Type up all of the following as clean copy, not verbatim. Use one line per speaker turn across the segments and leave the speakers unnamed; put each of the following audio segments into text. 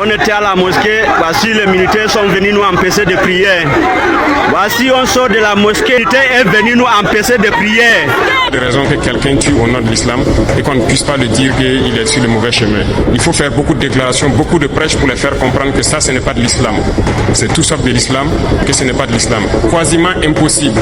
On était à la mosquée, voici les militaires sont venus nous empêcher de prier. Voici on sort de la mosquée, le militaire est venu nous empêcher de prier.
De raison que quelqu'un tue au nom de l'islam et qu'on ne puisse pas le dire qu'il est sur le mauvais chemin. Il faut faire beaucoup de déclarations, beaucoup de prêches pour les faire comprendre que ça ce n'est pas de l'islam. C'est tout sauf de l'islam, que ce n'est pas de l'islam. Quasiment impossible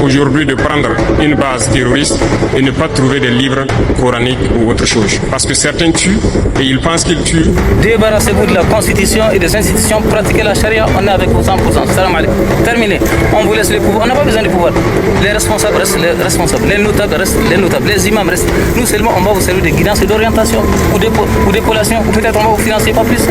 aujourd'hui de prendre une base terroriste et ne pas trouver des livres coraniques ou autre chose. Parce que certains tuent et ils pensent qu'ils tuent.
Débarrassez-vous de la constitution et des institutions, pratiquez la charia, on est avec vous 100%. Salam alaikum. Terminé. On vous laisse le pouvoir, on n'a pas besoin du pouvoir. Les responsables restent les responsables, les notables restent les notables, les imams restent. Nous seulement on va vous servir de guidance et d'orientation ou d'épaulation, ou peut-être on va vous financer, pas plus.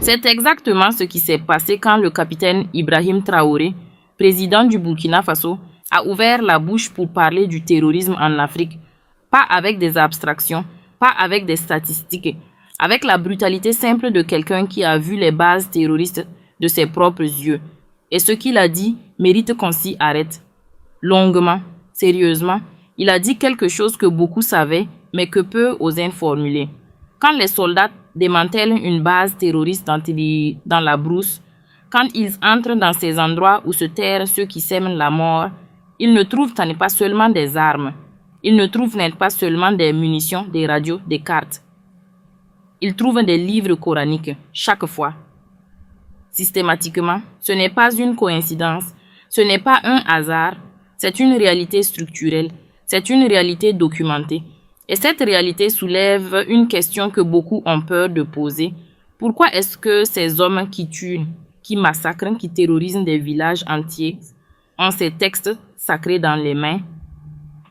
C'est exactement ce qui s'est passé quand le capitaine Ibrahim Traoré, président du Burkina Faso, a ouvert la bouche pour parler du terrorisme en Afrique, pas avec des abstractions, pas avec des statistiques, avec la brutalité simple de quelqu'un qui a vu les bases terroristes de ses propres yeux. Et ce qu'il a dit mérite qu'on s'y arrête. Longuement, sérieusement, il a dit quelque chose que beaucoup savaient, mais que peu osaient formuler. Quand les soldats démantèlent une base terroriste dans la brousse, quand ils entrent dans ces endroits où se terrent ceux qui sèment la mort, ils ne trouvent pas seulement des armes, ils ne trouvent pas seulement des munitions, des radios, des cartes. Ils trouvent des livres coraniques, chaque fois. Systématiquement, ce n'est pas une coïncidence, ce n'est pas un hasard, c'est une réalité structurelle, c'est une réalité documentée. Et cette réalité soulève une question que beaucoup ont peur de poser. Pourquoi est-ce que ces hommes qui tuent, qui massacrent, qui terrorisent des villages entiers ont ces textes sacrés dans les mains?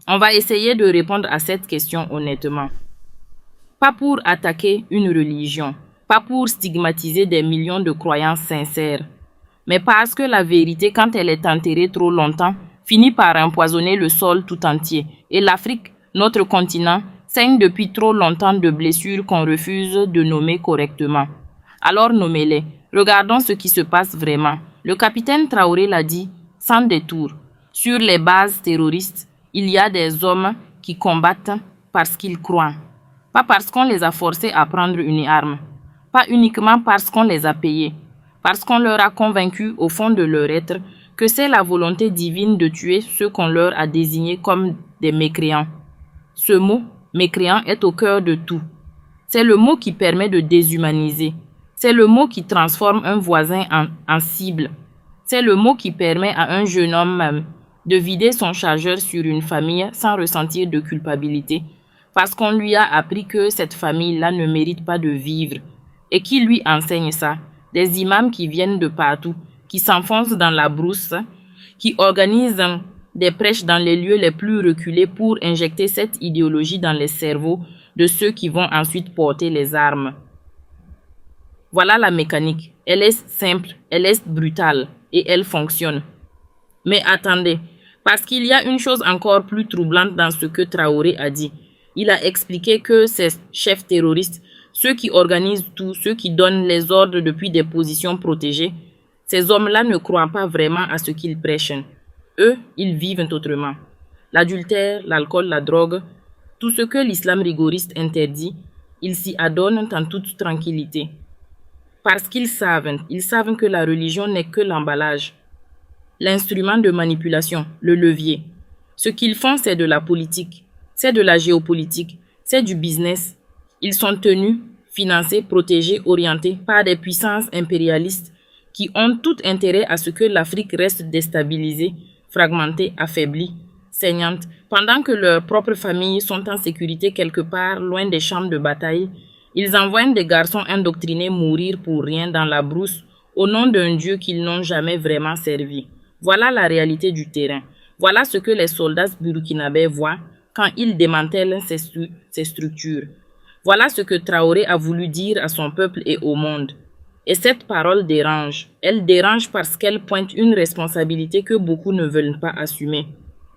On va essayer de répondre à cette question honnêtement. Pas pour attaquer une religion, pas pour stigmatiser des millions de croyances sincères, mais parce que la vérité, quand elle est enterrée trop longtemps, finit par empoisonner le sol tout entier. Et l'Afrique, notre continent, saigne depuis trop longtemps de blessures qu'on refuse de nommer correctement. Alors nommez-les. Regardons ce qui se passe vraiment. Le capitaine Traoré l'a dit, sans détour. Sur les bases terroristes, il y a des hommes qui combattent parce qu'ils croient. Pas parce qu'on les a forcés à prendre une arme. Pas uniquement parce qu'on les a payés. Parce qu'on leur a convaincus au fond de leur être que c'est la volonté divine de tuer ceux qu'on leur a désignés comme des mécréants. Ce mot, mécréant, est au cœur de tout. C'est le mot qui permet de déshumaniser. C'est le mot qui transforme un voisin en cible. C'est le mot qui permet à un jeune homme de vider son chargeur sur une famille sans ressentir de culpabilité, parce qu'on lui a appris que cette famille-là ne mérite pas de vivre. Et qui lui enseigne ça? Des imams qui viennent de partout, qui s'enfoncent dans la brousse, qui organisent des prêches dans les lieux les plus reculés pour injecter cette idéologie dans les cerveaux de ceux qui vont ensuite porter les armes. Voilà la mécanique. Elle est simple, elle est brutale et elle fonctionne. Mais attendez, parce qu'il y a une chose encore plus troublante dans ce que Traoré a dit. Il a expliqué que ces chefs terroristes, ceux qui organisent tout, ceux qui donnent les ordres depuis des positions protégées, ces hommes-là ne croient pas vraiment à ce qu'ils prêchent. Eux, ils vivent autrement. L'adultère, l'alcool, la drogue, tout ce que l'islam rigoriste interdit, ils s'y adonnent en toute tranquillité. Parce qu'ils savent que la religion n'est que l'emballage, l'instrument de manipulation, le levier. Ce qu'ils font, c'est de la politique, c'est de la géopolitique, c'est du business. Ils sont tenus, financés, protégés, orientés par des puissances impérialistes qui ont tout intérêt à ce que l'Afrique reste déstabilisée, fragmentée, affaiblie, saignante, pendant que leurs propres familles sont en sécurité quelque part loin des champs de bataille. Ils envoient des garçons indoctrinés mourir pour rien dans la brousse au nom d'un Dieu qu'ils n'ont jamais vraiment servi. Voilà la réalité du terrain. Voilà ce que les soldats burkinabés voient quand ils démantèlent ces structures. Voilà ce que Traoré a voulu dire à son peuple et au monde. Et cette parole dérange. Elle dérange parce qu'elle pointe une responsabilité que beaucoup ne veulent pas assumer.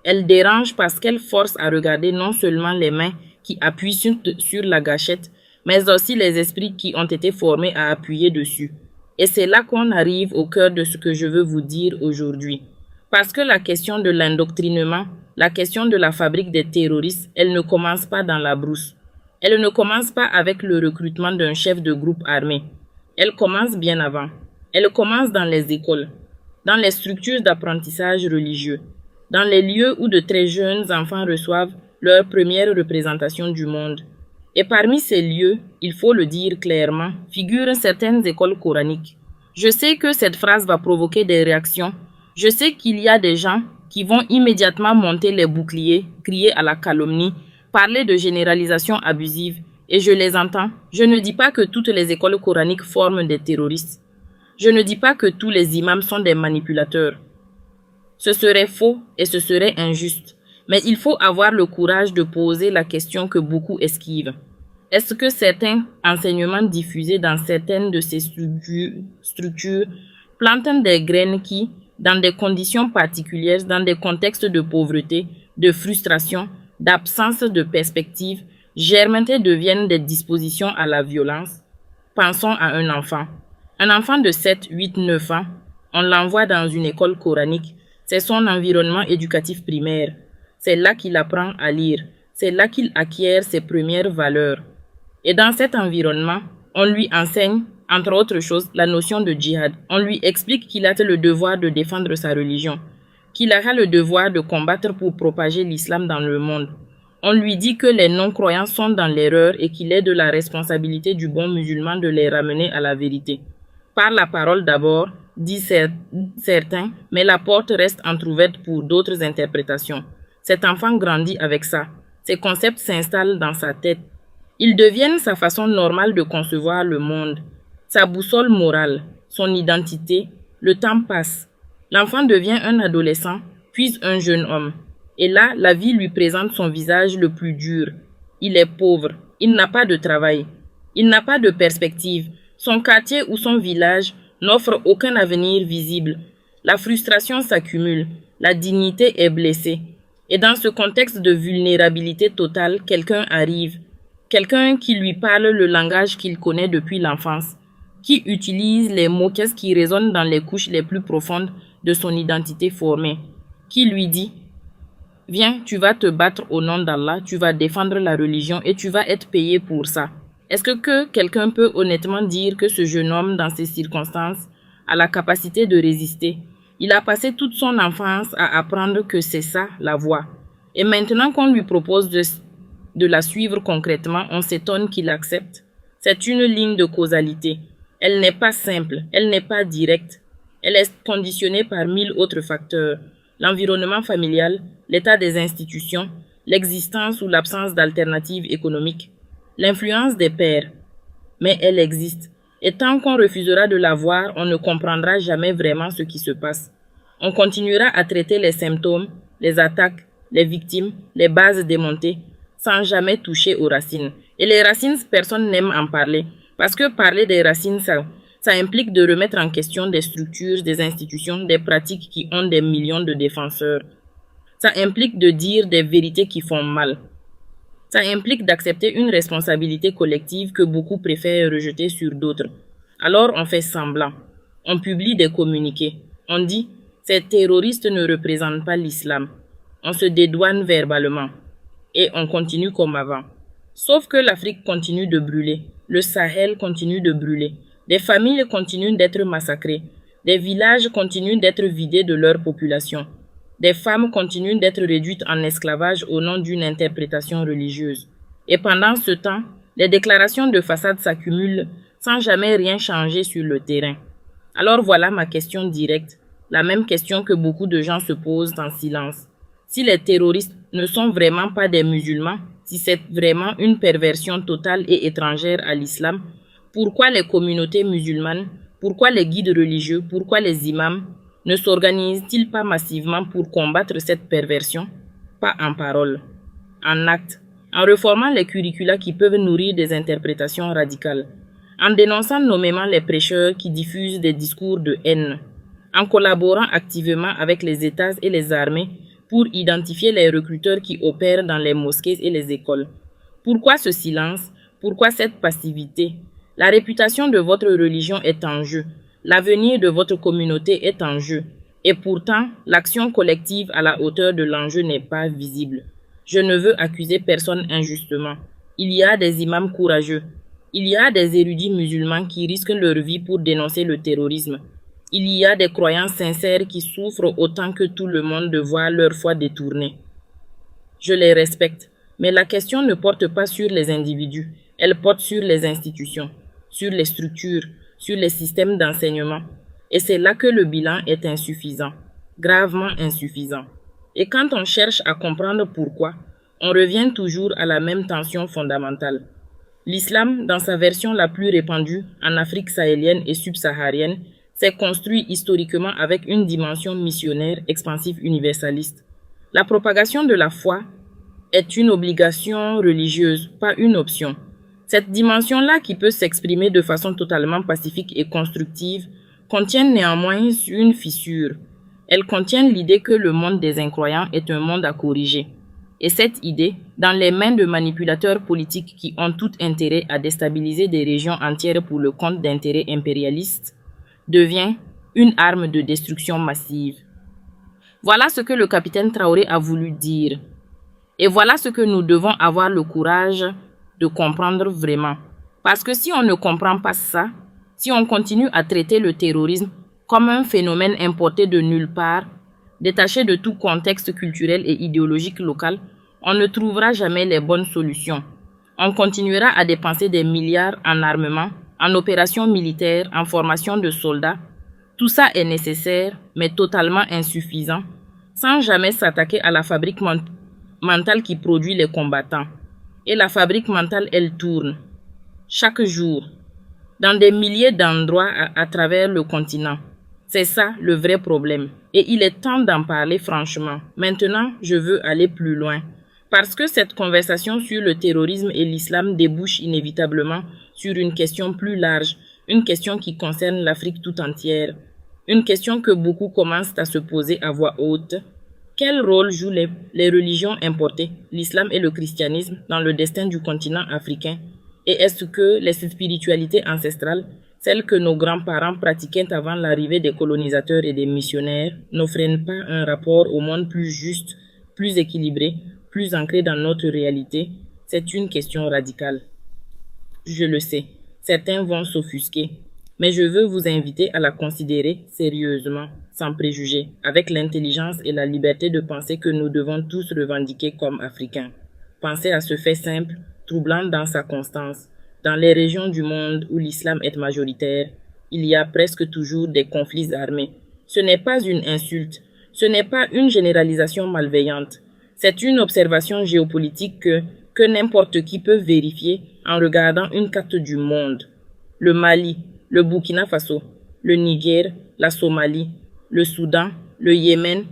Elle dérange parce qu'elle force à regarder non seulement les mains qui appuient sur la gâchette, mais aussi les esprits qui ont été formés à appuyer dessus. Et c'est là qu'on arrive au cœur de ce que je veux vous dire aujourd'hui. Parce que la question de l'endoctrinement, la question de la fabrique des terroristes, elle ne commence pas dans la brousse. Elle ne commence pas avec le recrutement d'un chef de groupe armé. Elle commence bien avant. Elle commence dans les écoles, dans les structures d'apprentissage religieux, dans les lieux où de très jeunes enfants reçoivent leur première représentation du monde. Et parmi ces lieux, il faut le dire clairement, figurent certaines écoles coraniques. Je sais que cette phrase va provoquer des réactions. Je sais qu'il y a des gens qui vont immédiatement monter les boucliers, crier à la calomnie, parler de généralisation abusive. Et je les entends. Je ne dis pas que toutes les écoles coraniques forment des terroristes. Je ne dis pas que tous les imams sont des manipulateurs. Ce serait faux et ce serait injuste. Mais il faut avoir le courage de poser la question que beaucoup esquivent. Est-ce que certains enseignements diffusés dans certaines de ces structures plantent des graines qui, dans des conditions particulières, dans des contextes de pauvreté, de frustration, d'absence de perspective, germent et deviennent des dispositions à la violence? Pensons à un enfant. Un enfant de 7, 8, 9 ans, on l'envoie dans une école coranique. C'est son environnement éducatif primaire. C'est là qu'il apprend à lire. C'est là qu'il acquiert ses premières valeurs. Et dans cet environnement, on lui enseigne, entre autres choses, la notion de djihad. On lui explique qu'il a le devoir de défendre sa religion, qu'il aura le devoir de combattre pour propager l'islam dans le monde. On lui dit que les non-croyants sont dans l'erreur et qu'il est de la responsabilité du bon musulman de les ramener à la vérité. Par la parole d'abord, disent certains, mais la porte reste entrouverte pour d'autres interprétations. Cet enfant grandit avec ça. Ces concepts s'installent dans sa tête. Ils deviennent sa façon normale de concevoir le monde, sa boussole morale, son identité. Le temps passe. L'enfant devient un adolescent, puis un jeune homme. Et là, la vie lui présente son visage le plus dur. Il est pauvre. Il n'a pas de travail. Il n'a pas de perspective. Son quartier ou son village n'offre aucun avenir visible. La frustration s'accumule. La dignité est blessée. Et dans ce contexte de vulnérabilité totale, quelqu'un arrive. Quelqu'un qui lui parle le langage qu'il connaît depuis l'enfance, qui utilise les mots qui résonnent dans les couches les plus profondes de son identité formée, qui lui dit « Viens, tu vas te battre au nom d'Allah, tu vas défendre la religion et tu vas être payé pour ça. » Est-ce que quelqu'un peut honnêtement dire que ce jeune homme, dans ces circonstances, a la capacité de résister? Il a passé toute son enfance à apprendre que c'est ça la voie. Et maintenant qu'on lui propose de la suivre concrètement, on s'étonne qu'il accepte. C'est une ligne de causalité. Elle n'est pas simple, elle n'est pas directe. Elle est conditionnée par 1000 autres facteurs. L'environnement familial, l'état des institutions, l'existence ou l'absence d'alternatives économiques, l'influence des pairs. Mais elle existe. Et tant qu'on refusera de la voir, on ne comprendra jamais vraiment ce qui se passe. On continuera à traiter les symptômes, les attaques, les victimes, les bases démontées, sans jamais toucher aux racines. Et les racines, personne n'aime en parler. Parce que parler des racines, ça implique de remettre en question des structures, des institutions, des pratiques qui ont des millions de défenseurs. Ça implique de dire des vérités qui font mal. Ça implique d'accepter une responsabilité collective que beaucoup préfèrent rejeter sur d'autres. Alors on fait semblant. On publie des communiqués. On dit « Ces terroristes ne représentent pas l'islam ». On se dédouane verbalement. Et on continue comme avant. Sauf que l'Afrique continue de brûler. Le Sahel continue de brûler. Des familles continuent d'être massacrées. Des villages continuent d'être vidés de leur population. Des femmes continuent d'être réduites en esclavage au nom d'une interprétation religieuse. Et pendant ce temps, les déclarations de façade s'accumulent sans jamais rien changer sur le terrain. Alors voilà ma question directe, la même question que beaucoup de gens se posent en silence. Si les terroristes ne sont vraiment pas des musulmans, si c'est vraiment une perversion totale et étrangère à l'islam, pourquoi les communautés musulmanes, pourquoi les guides religieux, pourquoi les imams ne s'organisent-ils pas massivement pour combattre cette perversion? Pas en parole, en acte, en reformant les curricula qui peuvent nourrir des interprétations radicales, en dénonçant nommément les prêcheurs qui diffusent des discours de haine, en collaborant activement avec les États et les armées pour identifier les recruteurs qui opèrent dans les mosquées et les écoles. Pourquoi ce silence? Pourquoi cette passivité? La réputation de votre religion est en jeu. L'avenir de votre communauté est en jeu. Et pourtant, l'action collective à la hauteur de l'enjeu n'est pas visible. Je ne veux accuser personne injustement. Il y a des imams courageux. Il y a des érudits musulmans qui risquent leur vie pour dénoncer le terrorisme. Il y a des croyants sincères qui souffrent autant que tout le monde de voir leur foi détournée. Je les respecte, mais la question ne porte pas sur les individus, elle porte sur les institutions, sur les structures, sur les systèmes d'enseignement. Et c'est là que le bilan est insuffisant, gravement insuffisant. Et quand on cherche à comprendre pourquoi, on revient toujours à la même tension fondamentale. L'islam, dans sa version la plus répandue, en Afrique sahélienne et subsaharienne, s'est construit historiquement avec une dimension missionnaire, expansive, universaliste. La propagation de la foi est une obligation religieuse, pas une option. Cette dimension-là, qui peut s'exprimer de façon totalement pacifique et constructive, contient néanmoins une fissure. Elle contient l'idée que le monde des incroyants est un monde à corriger. Et cette idée, dans les mains de manipulateurs politiques qui ont tout intérêt à déstabiliser des régions entières pour le compte d'intérêts impérialistes, devient une arme de destruction massive. Voilà ce que le capitaine Traoré a voulu dire. Et voilà ce que nous devons avoir le courage de comprendre vraiment. Parce que si on ne comprend pas ça, si on continue à traiter le terrorisme comme un phénomène importé de nulle part, détaché de tout contexte culturel et idéologique local, on ne trouvera jamais les bonnes solutions. On continuera à dépenser des milliards en armement, en opérations militaires, en formation de soldats. Tout ça est nécessaire, mais totalement insuffisant, sans jamais s'attaquer à la fabrique mentale qui produit les combattants. Et la fabrique mentale, elle tourne, chaque jour, dans des milliers d'endroits à travers le continent. C'est ça le vrai problème. Et il est temps d'en parler franchement. Maintenant, je veux aller plus loin. Parce que cette conversation sur le terrorisme et l'islam débouche inévitablement sur une question plus large, une question qui concerne l'Afrique tout entière, une question que beaucoup commencent à se poser à voix haute. Quel rôle jouent les religions importées, l'islam et le christianisme, dans le destin du continent africain? Et est-ce que les spiritualités ancestrales, celles que nos grands-parents pratiquaient avant l'arrivée des colonisateurs et des missionnaires, n'offrent pas un rapport au monde plus juste, plus équilibré, plus ancré dans notre réalité? C'est une question radicale. Je le sais, certains vont s'offusquer, mais je veux vous inviter à la considérer sérieusement, sans préjugés, avec l'intelligence et la liberté de penser que nous devons tous revendiquer comme Africains. Pensez à ce fait simple, troublant dans sa constance. Dans les régions du monde où l'islam est majoritaire, il y a presque toujours des conflits armés. Ce n'est pas une insulte, ce n'est pas une généralisation malveillante. C'est une observation géopolitique que n'importe qui peut vérifier en regardant une carte du monde. Le Mali, le Burkina Faso, le Niger, la Somalie, le Soudan, le Yémen,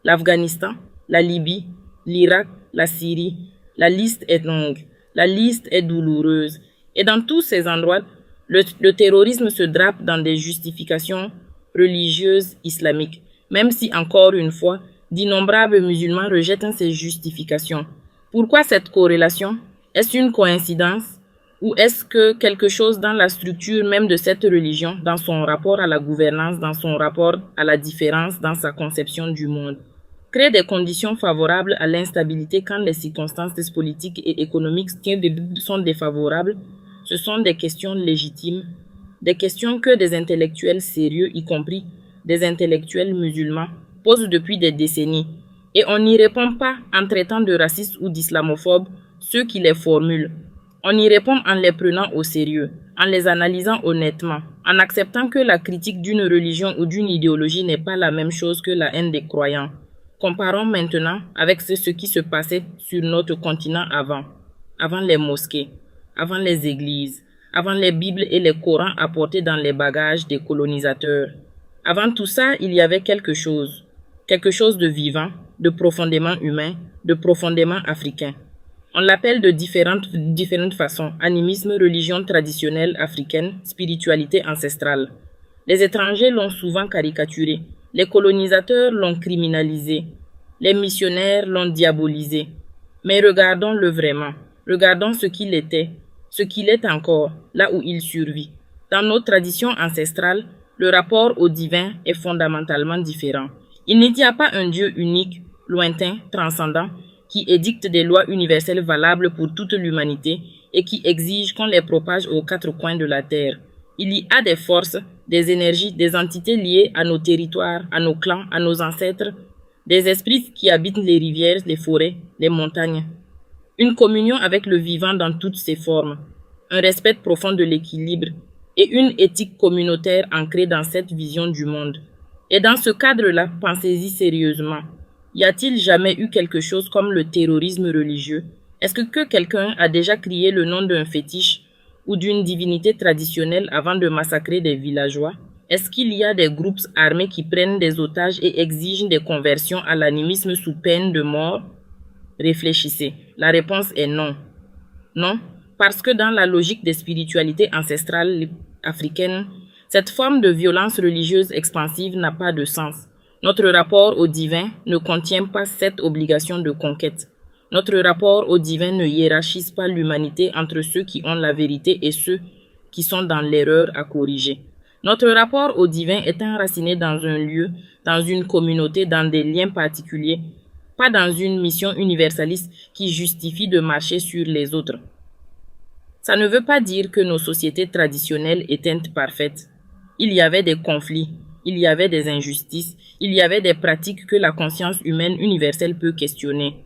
l'Afghanistan, la Libye, l'Irak, la Syrie. La liste est longue, la liste est douloureuse. Et dans tous ces endroits, le terrorisme se drape dans des justifications religieuses islamiques, même si, encore une fois, d'innombrables musulmans rejettent ces justifications. Pourquoi cette corrélation? Est-ce une coïncidence? Ou est-ce que quelque chose dans la structure même de cette religion, dans son rapport à la gouvernance, dans son rapport à la différence, dans sa conception du monde, crée des conditions favorables à l'instabilité quand les circonstances politiques et économiques sont défavorables? Ce sont des questions légitimes, des questions que des intellectuels sérieux, y compris des intellectuels musulmans, posent depuis des décennies. Et on n'y répond pas en traitant de racistes ou d'islamophobes ceux qui les formulent. On y répond en les prenant au sérieux, en les analysant honnêtement, en acceptant que la critique d'une religion ou d'une idéologie n'est pas la même chose que la haine des croyants. Comparons maintenant avec ce qui se passait sur notre continent avant les mosquées, avant les églises, avant les Bibles et les Corans apportés dans les bagages des colonisateurs. Avant tout ça, il y avait quelque chose de vivant, de profondément humain, de profondément africain. On l'appelle de différentes façons: animisme, religion traditionnelle africaine, spiritualité ancestrale. Les étrangers l'ont souvent caricaturé, les colonisateurs l'ont criminalisé, les missionnaires l'ont diabolisé. Mais regardons-le vraiment, regardons ce qu'il était, ce qu'il est encore, là où il survit. Dans nos traditions ancestrales, le rapport au divin est fondamentalement différent. Il n'y a pas un Dieu unique, lointain, transcendant, qui édicte des lois universelles valables pour toute l'humanité et qui exige qu'on les propage aux quatre coins de la terre. Il y a des forces, des énergies, des entités liées à nos territoires, à nos clans, à nos ancêtres, des esprits qui habitent les rivières, les forêts, les montagnes. Une communion avec le vivant dans toutes ses formes, un respect profond de l'équilibre et une éthique communautaire ancrée dans cette vision du monde. Et dans ce cadre-là, pensez-y sérieusement. Y a-t-il jamais eu quelque chose comme le terrorisme religieux? Est-ce que quelqu'un a déjà crié le nom d'un fétiche ou d'une divinité traditionnelle avant de massacrer des villageois? Est-ce qu'il y a des groupes armés qui prennent des otages et exigent des conversions à l'animisme sous peine de mort? Réfléchissez. La réponse est non. Non, parce que dans la logique des spiritualités ancestrales africaines, cette forme de violence religieuse expansive n'a pas de sens. Notre rapport au divin ne contient pas cette obligation de conquête. Notre rapport au divin ne hiérarchise pas l'humanité entre ceux qui ont la vérité et ceux qui sont dans l'erreur à corriger. Notre rapport au divin est enraciné dans un lieu, dans une communauté, dans des liens particuliers, pas dans une mission universaliste qui justifie de marcher sur les autres. Ça ne veut pas dire que nos sociétés traditionnelles étaient parfaites. Il y avait des conflits, il y avait des injustices, il y avait des pratiques que la conscience humaine universelle peut questionner.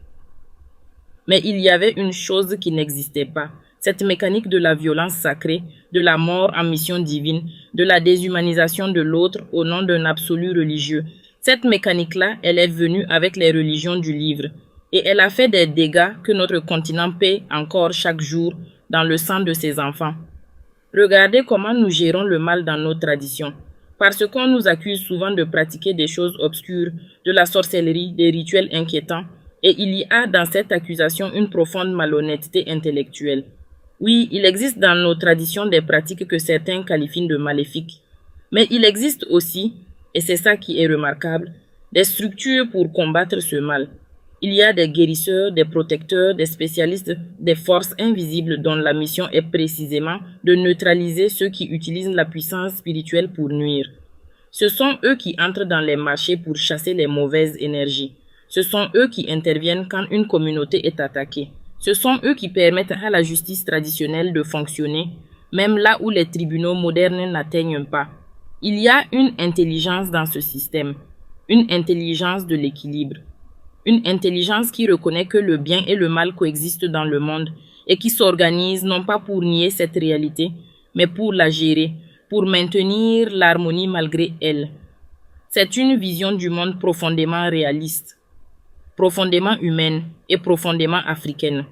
Mais il y avait une chose qui n'existait pas, cette mécanique de la violence sacrée, de la mort en mission divine, de la déshumanisation de l'autre au nom d'un absolu religieux. Cette mécanique-là, elle est venue avec les religions du livre, et elle a fait des dégâts que notre continent paie encore chaque jour dans le sang de ses enfants. Regardez comment nous gérons le mal dans nos traditions. Parce qu'on nous accuse souvent de pratiquer des choses obscures, de la sorcellerie, des rituels inquiétants, et il y a dans cette accusation une profonde malhonnêteté intellectuelle. Oui, il existe dans nos traditions des pratiques que certains qualifient de maléfiques. Mais il existe aussi, et c'est ça qui est remarquable, des structures pour combattre ce mal. Il y a des guérisseurs, des protecteurs, des spécialistes, des forces invisibles dont la mission est précisément de neutraliser ceux qui utilisent la puissance spirituelle pour nuire. Ce sont eux qui entrent dans les marchés pour chasser les mauvaises énergies. Ce sont eux qui interviennent quand une communauté est attaquée. Ce sont eux qui permettent à la justice traditionnelle de fonctionner, même là où les tribunaux modernes n'atteignent pas. Il y a une intelligence dans ce système, une intelligence de l'équilibre. Une intelligence qui reconnaît que le bien et le mal coexistent dans le monde et qui s'organise non pas pour nier cette réalité, mais pour la gérer, pour maintenir l'harmonie malgré elle. C'est une vision du monde profondément réaliste, profondément humaine et profondément africaine.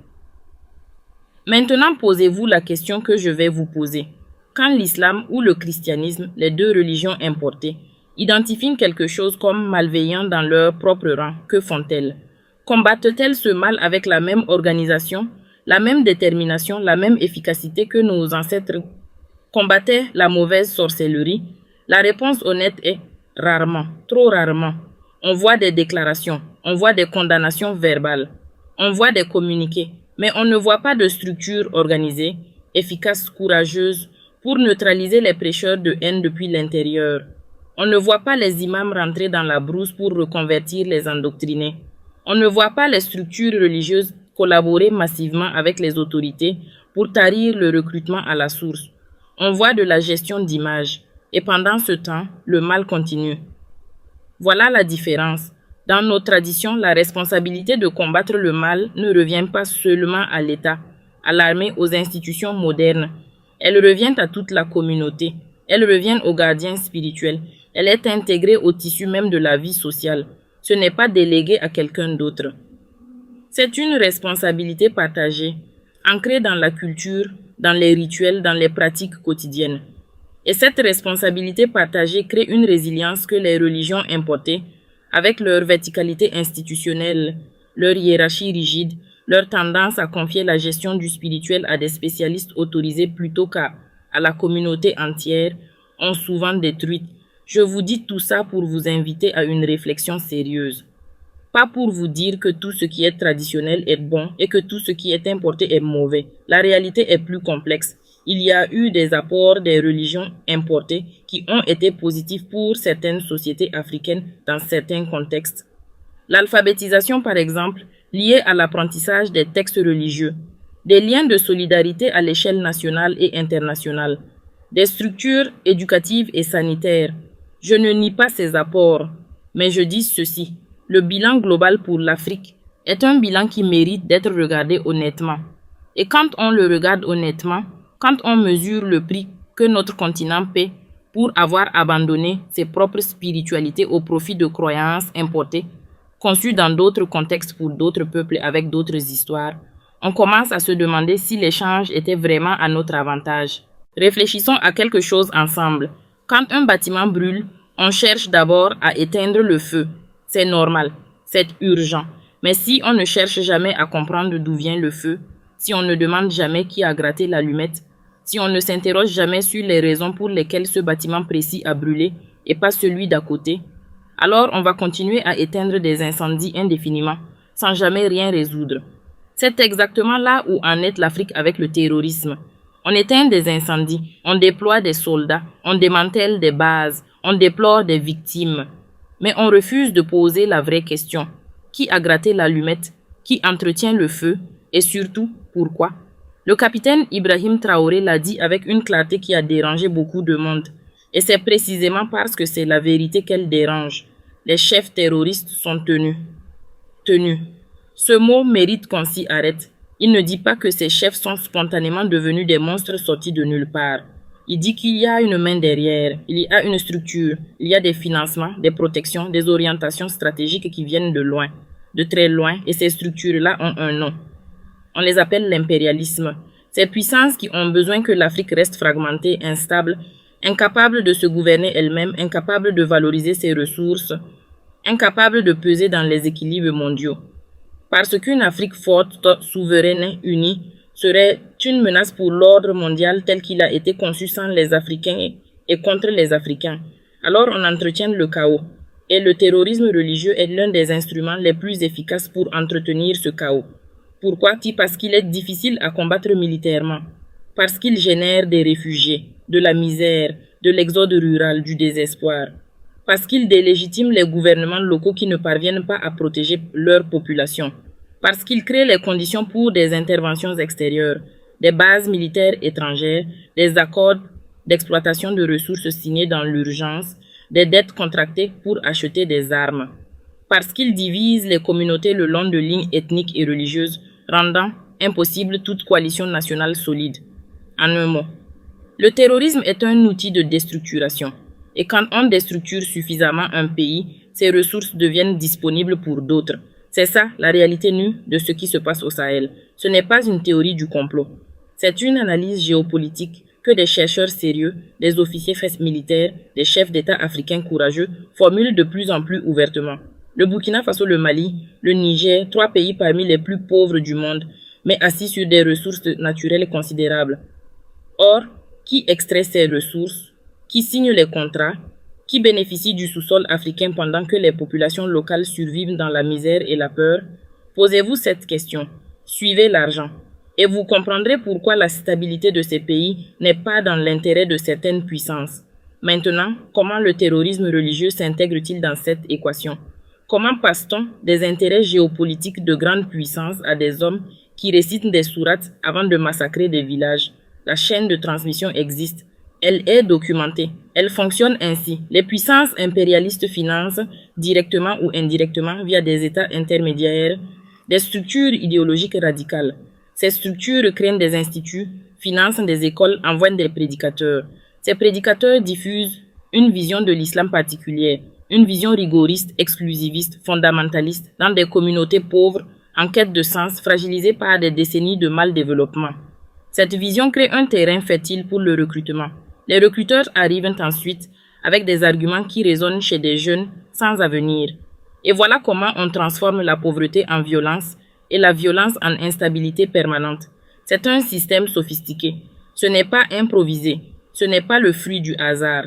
Maintenant, posez-vous la question que je vais vous poser. Quand l'islam ou le christianisme, les deux religions importées, identifient quelque chose comme malveillant dans leur propre rang, que font-elles? Combattent-elles ce mal avec la même organisation, la même détermination, la même efficacité que nos ancêtres combattaient la mauvaise sorcellerie? La réponse honnête est rarement, trop rarement. On voit des déclarations, on voit des condamnations verbales, on voit des communiqués, mais on ne voit pas de structure organisée, efficace, courageuse, pour neutraliser les prêcheurs de haine depuis l'intérieur. On ne voit pas les imams rentrer dans la brousse pour reconvertir les endoctrinés. On ne voit pas les structures religieuses collaborer massivement avec les autorités pour tarir le recrutement à la source. On voit de la gestion d'images. Et pendant ce temps, le mal continue. Voilà la différence. Dans nos traditions, la responsabilité de combattre le mal ne revient pas seulement à l'État, à l'armée, aux institutions modernes. Elle revient à toute la communauté. Elle revient aux gardiens spirituels. Elle est intégrée au tissu même de la vie sociale. Ce n'est pas délégué à quelqu'un d'autre. C'est une responsabilité partagée, ancrée dans la culture, dans les rituels, dans les pratiques quotidiennes. Et cette responsabilité partagée crée une résilience que les religions importées, avec leur verticalité institutionnelle, leur hiérarchie rigide, leur tendance à confier la gestion du spirituel à des spécialistes autorisés plutôt qu'à la communauté entière, ont souvent détruite. Je vous dis tout ça pour vous inviter à une réflexion sérieuse. Pas pour vous dire que tout ce qui est traditionnel est bon et que tout ce qui est importé est mauvais. La réalité est plus complexe. il y a eu des apports des religions importées qui ont été positifs pour certaines sociétés africaines dans certains contextes. L'alphabétisation, par exemple, liée à l'apprentissage des textes religieux, des liens de solidarité à l'échelle nationale et internationale, des structures éducatives et sanitaires. Je ne nie pas ces apports, mais je dis ceci. Le bilan global pour l'Afrique est un bilan qui mérite d'être regardé honnêtement. Et quand on le regarde honnêtement, quand on mesure le prix que notre continent paie pour avoir abandonné ses propres spiritualités au profit de croyances importées, conçues dans d'autres contextes pour d'autres peuples avec d'autres histoires, on commence à se demander si l'échange était vraiment à notre avantage. Réfléchissons à quelque chose ensemble. Quand un bâtiment brûle, on cherche d'abord à éteindre le feu. C'est normal, c'est urgent. Mais si on ne cherche jamais à comprendre d'où vient le feu, si on ne demande jamais qui a gratté l'allumette, si on ne s'interroge jamais sur les raisons pour lesquelles ce bâtiment précis a brûlé et pas celui d'à côté, alors on va continuer à éteindre des incendies indéfiniment, sans jamais rien résoudre. C'est exactement là où en est l'Afrique avec le terrorisme. On éteint des incendies, on déploie des soldats, on démantèle des bases, on déplore des victimes. Mais on refuse de poser la vraie question. Qui a gratté l'allumette? Qui entretient le feu? Et surtout, pourquoi? Le capitaine Ibrahim Traoré l'a dit avec une clarté qui a dérangé beaucoup de monde. Et c'est précisément parce que c'est la vérité qu'elle dérange. Les chefs terroristes sont tenus. Ce mot mérite qu'on s'y arrête. Il ne dit pas que ces chefs sont spontanément devenus des monstres sortis de nulle part. Il dit qu'il y a une main derrière, il y a une structure, il y a des financements, des protections, des orientations stratégiques qui viennent de loin, de très loin, et ces structures-là ont un nom. On les appelle l'impérialisme. Ces puissances qui ont besoin que l'Afrique reste fragmentée, instable, incapable de se gouverner elle-même, incapable de valoriser ses ressources, incapable de peser dans les équilibres mondiaux. Parce qu'une Afrique forte, souveraine, unie, serait une menace pour l'ordre mondial tel qu'il a été conçu sans les Africains et contre les Africains. Alors on entretient le chaos. Et le terrorisme religieux est l'un des instruments les plus efficaces pour entretenir ce chaos. Pourquoi? Parce qu'il est difficile à combattre militairement. Parce qu'il génère des réfugiés, de la misère, de l'exode rural, du désespoir. Parce qu'il délégitime les gouvernements locaux qui ne parviennent pas à protéger leur population. Parce qu'il crée les conditions pour des interventions extérieures, des bases militaires étrangères, des accords d'exploitation de ressources signés dans l'urgence, des dettes contractées pour acheter des armes. Parce qu'il divise les communautés le long de lignes ethniques et religieuses, rendant impossible toute coalition nationale solide. En un mot, le terrorisme est un outil de déstructuration. Et quand on déstructure suffisamment un pays, ses ressources deviennent disponibles pour d'autres. C'est ça, la réalité nue de ce qui se passe au Sahel. Ce n'est pas une théorie du complot. C'est une analyse géopolitique que des chercheurs sérieux, des officiers militaires, des chefs d'État africains courageux formulent de plus en plus ouvertement. Le Burkina Faso, le Mali, le Niger, 3 pays parmi les plus pauvres du monde, mais assis sur des ressources naturelles considérables. Or, qui extrait ces ressources? Qui signe les contrats? Qui bénéficie du sous-sol africain pendant que les populations locales survivent dans la misère et la peur? Posez-vous cette question. Suivez l'argent. Et vous comprendrez pourquoi la stabilité de ces pays n'est pas dans l'intérêt de certaines puissances. Maintenant, comment le terrorisme religieux s'intègre-t-il dans cette équation? Comment passe-t-on des intérêts géopolitiques de grandes puissances à des hommes qui récitent des sourates avant de massacrer des villages? La chaîne de transmission existe. Elle est documentée. Elle fonctionne ainsi. Les puissances impérialistes financent, directement ou indirectement, via des États intermédiaires, des structures idéologiques radicales. Ces structures créent des instituts, financent des écoles, envoient des prédicateurs. Ces prédicateurs diffusent une vision de l'islam particulière, une vision rigoriste, exclusiviste, fondamentaliste, dans des communautés pauvres, en quête de sens, fragilisées par des décennies de mal-développement. Cette vision crée un terrain fertile pour le recrutement. Les recruteurs arrivent ensuite avec des arguments qui résonnent chez des jeunes sans avenir. Et voilà comment on transforme la pauvreté en violence et la violence en instabilité permanente. C'est un système sophistiqué. Ce n'est pas improvisé. Ce n'est pas le fruit du hasard.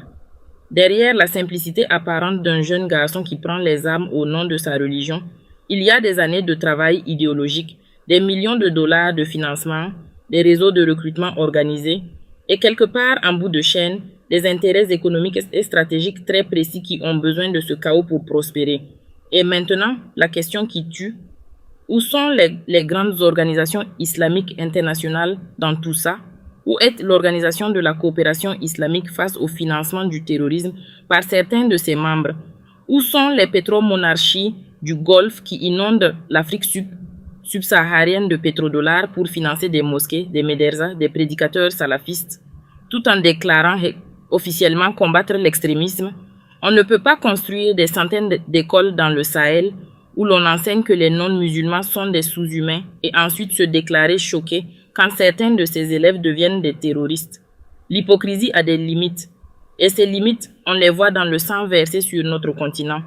Derrière la simplicité apparente d'un jeune garçon qui prend les armes au nom de sa religion, il y a des années de travail idéologique, des millions de dollars de financement, des réseaux de recrutement organisés, Et quelque part en bout de chaîne, des intérêts économiques et stratégiques très précis qui ont besoin de ce chaos pour prospérer. Et maintenant, la question qui tue, où sont les grandes organisations islamiques internationales dans tout ça? Où est l'Organisation de la coopération islamique face au financement du terrorisme par certains de ses membres? Où sont les pétromonarchies du Golfe qui inondent l'Afrique subsaharienne de pétrodollars pour financer des mosquées, des méderzas, des prédicateurs salafistes, tout en déclarant officiellement combattre l'extrémisme? On ne peut pas construire des centaines d'écoles dans le Sahel où l'on enseigne que les non-musulmans sont des sous-humains et ensuite se déclarer choqués quand certains de ces élèves deviennent des terroristes. L'hypocrisie a des limites, et ces limites, on les voit dans le sang versé sur notre continent.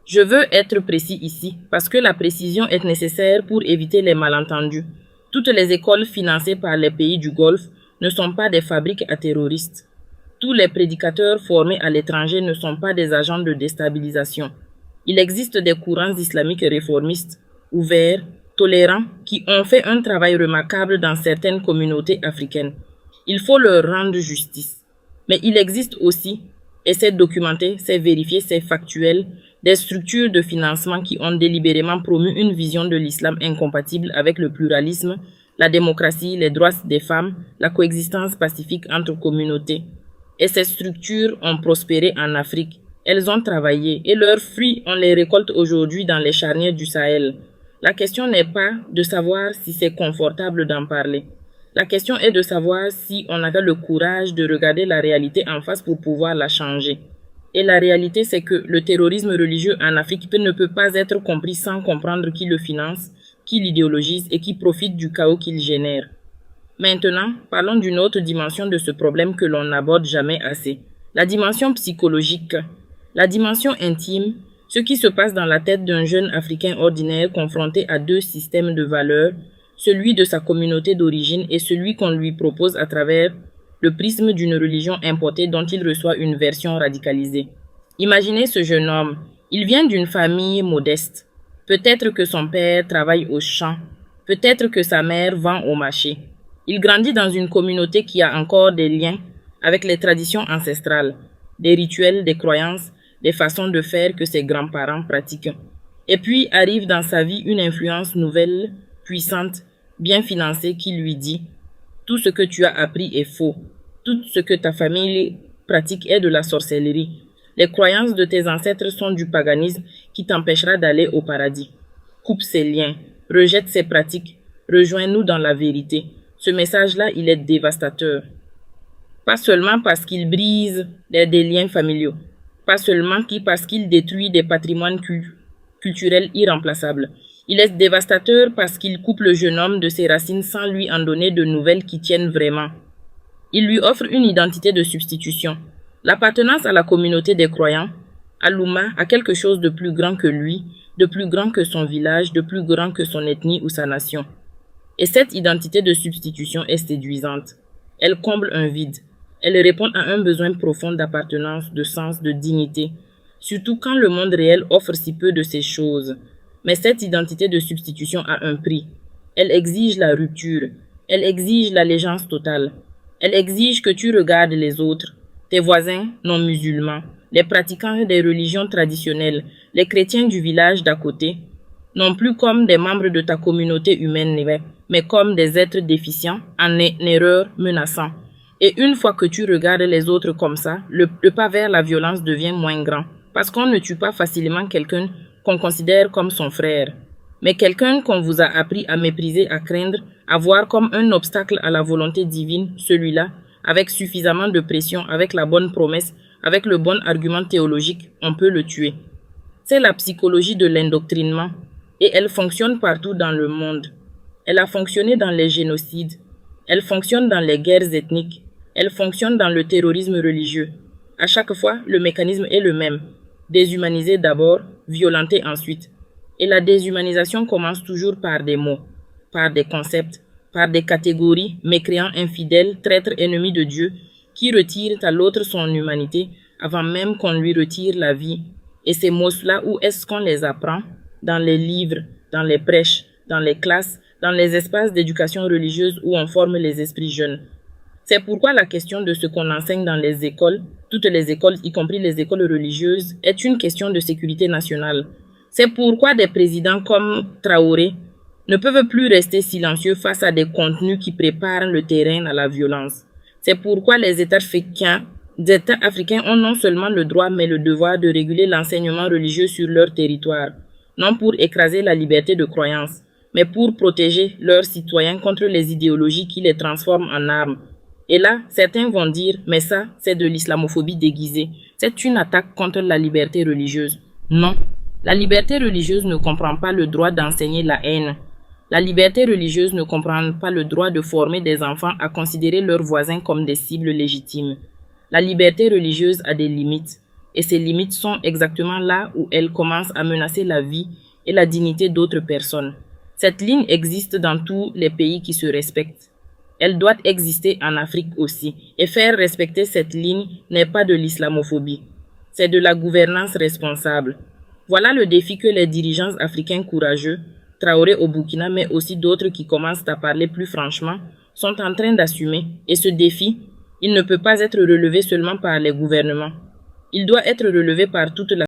Je veux être précis ici, parce que la précision est nécessaire pour éviter les malentendus. Toutes les écoles financées par les pays du Golfe ne sont pas des fabriques à terroristes. Tous les prédicateurs formés à l'étranger ne sont pas des agents de déstabilisation. Il existe des courants islamiques réformistes, ouverts, tolérants, qui ont fait un travail remarquable dans certaines communautés africaines. Il faut leur rendre justice. Mais il existe aussi, et c'est documenté, c'est vérifié, c'est factuel, des structures de financement qui ont délibérément promu une vision de l'islam incompatible avec le pluralisme, la démocratie, les droits des femmes, la coexistence pacifique entre communautés. Et ces structures ont prospéré en Afrique. Elles ont travaillé et leurs fruits, on les récolte aujourd'hui dans les charniers du Sahel. La question n'est pas de savoir si c'est confortable d'en parler. La question est de savoir si on a le courage de regarder la réalité en face pour pouvoir la changer. Et la réalité, c'est que le terrorisme religieux en Afrique ne peut pas être compris sans comprendre qui le finance, qui l'idéologise et qui profite du chaos qu'il génère. Maintenant, parlons d'une autre dimension de ce problème que l'on n'aborde jamais assez. La dimension psychologique, la dimension intime, ce qui se passe dans la tête d'un jeune Africain ordinaire confronté à deux systèmes de valeurs, celui de sa communauté d'origine et celui qu'on lui propose à travers le prisme d'une religion importée dont il reçoit une version radicalisée. Imaginez ce jeune homme. Il vient d'une famille modeste. Peut-être que son père travaille au champ. Peut-être que sa mère vend au marché. Il grandit dans une communauté qui a encore des liens avec les traditions ancestrales, des rituels, des croyances, des façons de faire que ses grands-parents pratiquent. Et puis arrive dans sa vie une influence nouvelle, puissante, bien financée qui lui dit « Tout ce que tu as appris est faux. Tout ce que ta famille pratique est de la sorcellerie. Les croyances de tes ancêtres sont du paganisme qui t'empêchera d'aller au paradis. Coupe ces liens, rejette ces pratiques, rejoins-nous dans la vérité. » Ce message-là, il est dévastateur. Pas seulement parce qu'il brise des liens familiaux, pas seulement parce qu'il détruit des patrimoines culturels irremplaçables. Il est dévastateur parce qu'il coupe le jeune homme de ses racines sans lui en donner de nouvelles qui tiennent vraiment. Il lui offre une identité de substitution. L'appartenance à la communauté des croyants, à l'Oumma, à quelque chose de plus grand que lui, de plus grand que son village, de plus grand que son ethnie ou sa nation. Et cette identité de substitution est séduisante. Elle comble un vide. Elle répond à un besoin profond d'appartenance, de sens, de dignité, surtout quand le monde réel offre si peu de ces choses. Mais cette identité de substitution a un prix. Elle exige la rupture. Elle exige l'allégeance totale. Elle exige que tu regardes les autres, tes voisins non musulmans, les pratiquants des religions traditionnelles, les chrétiens du village d'à côté, non plus comme des membres de ta communauté humaine, mais comme des êtres déficients, en erreur, menaçants. Et une fois que tu regardes les autres comme ça, le pas vers la violence devient moins grand. Parce qu'on ne tue pas facilement quelqu'un qu'on considère comme son frère, mais quelqu'un qu'on vous a appris à mépriser, à craindre, à voir comme un obstacle à la volonté divine, celui-là, avec suffisamment de pression, avec la bonne promesse, avec le bon argument théologique, on peut le tuer. C'est la psychologie de l'endoctrinement, et elle fonctionne partout dans le monde. Elle a fonctionné dans les génocides, elle fonctionne dans les guerres ethniques, elle fonctionne dans le terrorisme religieux. À chaque fois, le mécanisme est le même. Déshumaniser d'abord, violenter ensuite. Et la déshumanisation commence toujours par des mots, par des concepts, par des catégories, mécréants infidèles, traîtres ennemis de Dieu, qui retirent à l'autre son humanité avant même qu'on lui retire la vie. Et ces mots-là, où est-ce qu'on les apprend? Dans les livres, dans les prêches, dans les classes, dans les espaces d'éducation religieuse où on forme les esprits jeunes. C'est pourquoi la question de ce qu'on enseigne dans les écoles, toutes les écoles, y compris les écoles religieuses, est une question de sécurité nationale. C'est pourquoi des présidents comme Traoré ne peuvent plus rester silencieux face à des contenus qui préparent le terrain à la violence. C'est pourquoi les États africains ont non seulement le droit mais le devoir de réguler l'enseignement religieux sur leur territoire, non pour écraser la liberté de croyance, mais pour protéger leurs citoyens contre les idéologies qui les transforment en armes. Et là, certains vont dire, mais ça, c'est de l'islamophobie déguisée. C'est une attaque contre la liberté religieuse. Non, la liberté religieuse ne comprend pas le droit d'enseigner la haine. La liberté religieuse ne comprend pas le droit de former des enfants à considérer leurs voisins comme des cibles légitimes. La liberté religieuse a des limites, et ces limites sont exactement là où elles commencent à menacer la vie et la dignité d'autres personnes. Cette ligne existe dans tous les pays qui se respectent. Elle doit exister en Afrique aussi, et faire respecter cette ligne n'est pas de l'islamophobie, c'est de la gouvernance responsable. Voilà le défi que les dirigeants africains courageux, Traoré au Burkina, mais aussi d'autres qui commencent à parler plus franchement, sont en train d'assumer. Et ce défi, il ne peut pas être relevé seulement par les gouvernements. Il doit être relevé par toute la